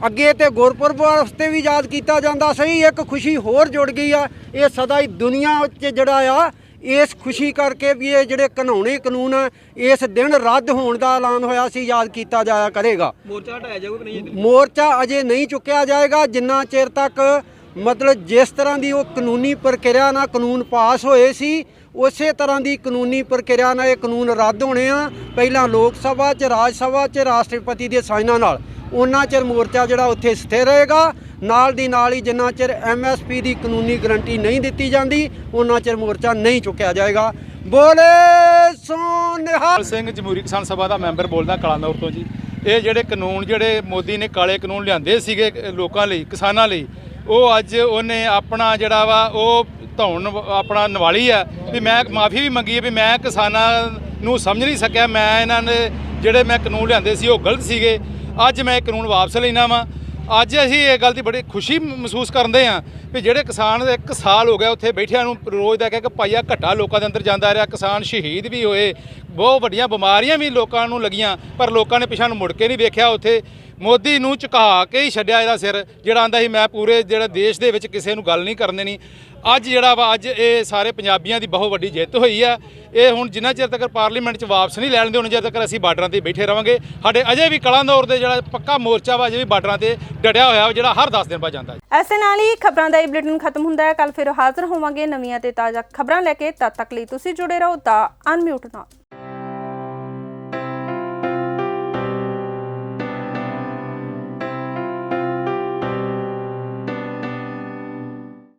ਅੱਗੇ ਤੇ ਗੁਰਪੁਰਬ ਵਾਸਤੇ ਵੀ ਯਾਦ ਕੀਤਾ ਜਾਂਦਾ ਸੀ। ਇੱਕ ਖੁਸ਼ੀ ਹੋਰ ਜੁੜ ਗਈ ਆ, ਇਹ ਸਦਾ ਹੀ ਦੁਨੀਆ 'ਚ ਜਿਹੜਾ ਆ ਇਸ ਖੁਸ਼ੀ ਕਰਕੇ ਵੀ ਇਹ ਜਿਹੜੇ ਘਿਨਾਉਣੇ ਕਾਨੂੰਨ ਆ ਇਸ ਦਿਨ ਰੱਦ ਹੋਣ ਦਾ ਐਲਾਨ ਹੋਇਆ ਸੀ, ਯਾਦ ਕੀਤਾ ਜਾਇਆ ਕਰੇਗਾ। ਮੋਰਚਾ ਹਟਾਇਆ ਜਾਊਗਾ ਕਿ ਨਹੀਂ? ਮੋਰਚਾ ਅਜੇ ਨਹੀਂ ਚੁੱਕਿਆ ਜਾਏਗਾ ਜਿੰਨਾ ਚਿਰ ਤੱਕ ਮਤਲਬ ਜਿਸ ਤਰ੍ਹਾਂ ਦੀ ਉਹ ਕਾਨੂੰਨੀ ਪ੍ਰਕਿਰਿਆ ਨਾਲ ਕਾਨੂੰਨ ਪਾਸ ਹੋਏ ਸੀ ਉਸੇ ਤਰ੍ਹਾਂ ਦੀ ਕਾਨੂੰਨੀ ਪ੍ਰਕਿਰਿਆ ਨਾਲ ਇਹ ਕਾਨੂੰਨ ਰੱਦ ਹੋਣੇ ਆ। ਪਹਿਲਾਂ ਲੋਕ ਸਭਾ 'ਚ, ਰਾਜ ਸਭਾ 'ਚ ਰਾਸ਼ਟਰਪਤੀ ਦੇ ਸਾਈਨਾਂ ਨਾਲ ਉਹਨਾਂ ਚਿਰ ਮੋਰਚਾ ਜਿਹੜਾ ਉੱਥੇ ਸਥਿਰ ਰਹੇਗਾ। ਨਾਲ ਦੀ ਨਾਲ ਹੀ ਜਿੰਨਾ ਚਿਰ MSP ਦੀ ਕਾਨੂੰਨੀ ਗਰੰਟੀ ਨਹੀਂ ਦਿੱਤੀ ਜਾਂਦੀ ਉਹਨਾਂ ਚਿਰ ਮੋਰਚਾ ਨਹੀਂ ਚੁੱਕਿਆ ਜਾਏਗਾ। ਬੋਲੇ ਸੋ ਨਿਹਾਲ ਸਿੰਘ, ਜਮਹੂਰੀ ਕਿਸਾਨ ਸਭਾ ਦਾ ਮੈਂਬਰ ਬੋਲਦਾ ਕਲਾਨੌਰ ਤੋਂ ਜੀ। ਇਹ ਜਿਹੜੇ ਕਾਨੂੰਨ ਜਿਹੜੇ ਮੋਦੀ ਨੇ ਕਾਲੇ ਕਾਨੂੰਨ ਲਿਆਂਦੇ ਸੀਗੇ ਲੋਕਾਂ ਲਈ, ਕਿਸਾਨਾਂ ਲਈ, ਉਹ ਅੱਜ ਉਹਨੇ ਆਪਣਾ ਜਿਹੜਾ ਵਾ ਉਹ ਧੌਣ ਆਪਣਾ ਨਿਵਾਲੀ ਆ ਵੀ ਮੈਂ ਮਾਫੀ ਵੀ ਮੰਗੀ ਹੈ ਵੀ ਮੈਂ ਕਿਸਾਨਾਂ ਨੂੰ ਸਮਝ ਨਹੀਂ ਸਕਿਆ, ਮੈਂ ਇਹਨਾਂ ਨੇ ਜਿਹੜੇ ਮੈਂ ਕਾਨੂੰਨ ਲਿਆਂਦੇ ਸੀ ਉਹ ਗਲਤ ਸੀਗੇ। ਅੱਜ ਮੈਂ ਇਹ ਕਾਨੂੰਨ ਵਾਪਸ ਲੈਣਾ ਵਾ। ਅੱਜ ਅਸੀਂ ਇਹ ਗੱਲ ਦੀ ਬੜੀ ਖੁਸ਼ੀ ਮਹਿਸੂਸ ਕਰਦੇ ਹਾਂ ਵੀ ਜਿਹੜੇ ਕਿਸਾਨ 1 ਸਾਲ ਹੋ ਗਿਆ ਉੱਥੇ ਬੈਠਿਆਂ ਨੂੰ ਰੋਜ਼ ਦਾ ਕਹਿ ਕੇ ਪਾਈਆ ਘੱਟਾ ਲੋਕਾਂ ਦੇ ਅੰਦਰ ਜਾਂਦਾ ਰਿਹਾ, ਕਿਸਾਨ ਸ਼ਹੀਦ ਵੀ ਹੋਏ, ਬਹੁਤ ਵੱਡੀਆਂ ਬਿਮਾਰੀਆਂ ਵੀ ਲੋਕਾਂ ਨੂੰ ਲੱਗੀਆਂ, ਪਰ ਲੋਕਾਂ ਨੇ ਪਿਛਾਂ ਨੂੰ ਮੁੜ ਕੇ ਨਹੀਂ ਵੇਖਿਆ। ਉੱਥੇ ਮੋਦੀ ਨੂੰ ਝੁਕਾ ਕੇ ਹੀ ਛੱਡਿਆ ਇਹਦਾ ਸਿਰ, ਜਿਹੜਾ ਆਂਦਾ ਸੀ ਮੈਂ ਪੂਰੇ ਜਿਹੜਾ ਦੇਸ਼ ਦੇ ਵਿੱਚ ਕਿਸੇ ਨੂੰ ਗੱਲ ਨਹੀਂ ਕਰਨ ਦੇਣੀ। ਅੱਜ ਜਿਹੜਾ ਵਾ ਅੱਜ ਇਹ ਸਾਰੇ ਪੰਜਾਬੀਆਂ ਦੀ ਬਹੁਤ ਵੱਡੀ ਜਿੱਤ ਹੋਈ ਆ। ਇਹ ਹੁਣ ਜਿੰਨਾ ਚਿਰ ਤੱਕ ਪਾਰਲੀਮੈਂਟ 'ਚ ਵਾਪਸ ਨਹੀਂ ਲੈ ਲੈਂਦੇ ਉਹਨਾਂ ਚਿਰ ਤੱਕ ਅਸੀਂ ਬਾਰਡਰਾਂ 'ਤੇ ਬੈਠੇ ਰਵਾਂਗੇ। ਸਾਡੇ ਅਜੇ ਵੀ ਕਲਾਨੌਰ ਦੇ ਜਿਹੜਾ ਪੱਕਾ ਮੋਰਚਾ ਵਾ ਅਜੇ ਵੀ ਬਾਰਡਰਾਂ 'ਤੇ ਡਟਿਆ ਹੋਇਆ ਜਿਹੜਾ ਹਰ 10 ਦਿਨ ਬਾਅਦ ਜਾਂਦਾ। ਐਸੇ ਨਾਲ ਹੀ ਖਬਰਾਂ ਦਾ ਇਹ ਬੁਲੇਟਿਨ ਖਤਮ ਹੁੰਦਾ ਹੈ। ਕੱਲ ਫਿਰ ਹਾਜ਼ਰ ਹੋਵਾਂਗੇ ਨਵੀਆਂ ਤੇ ਤਾਜ਼ਾ ਖਬਰਾਂ ਲੈ ਕੇ। ਤਦ ਤੱਕ ਲਈ ਤੁਸੀਂ ਜੁੜੇ ਰਹੋ ਦਾ ਅਨਮਿਊਟ ਨਾਲ।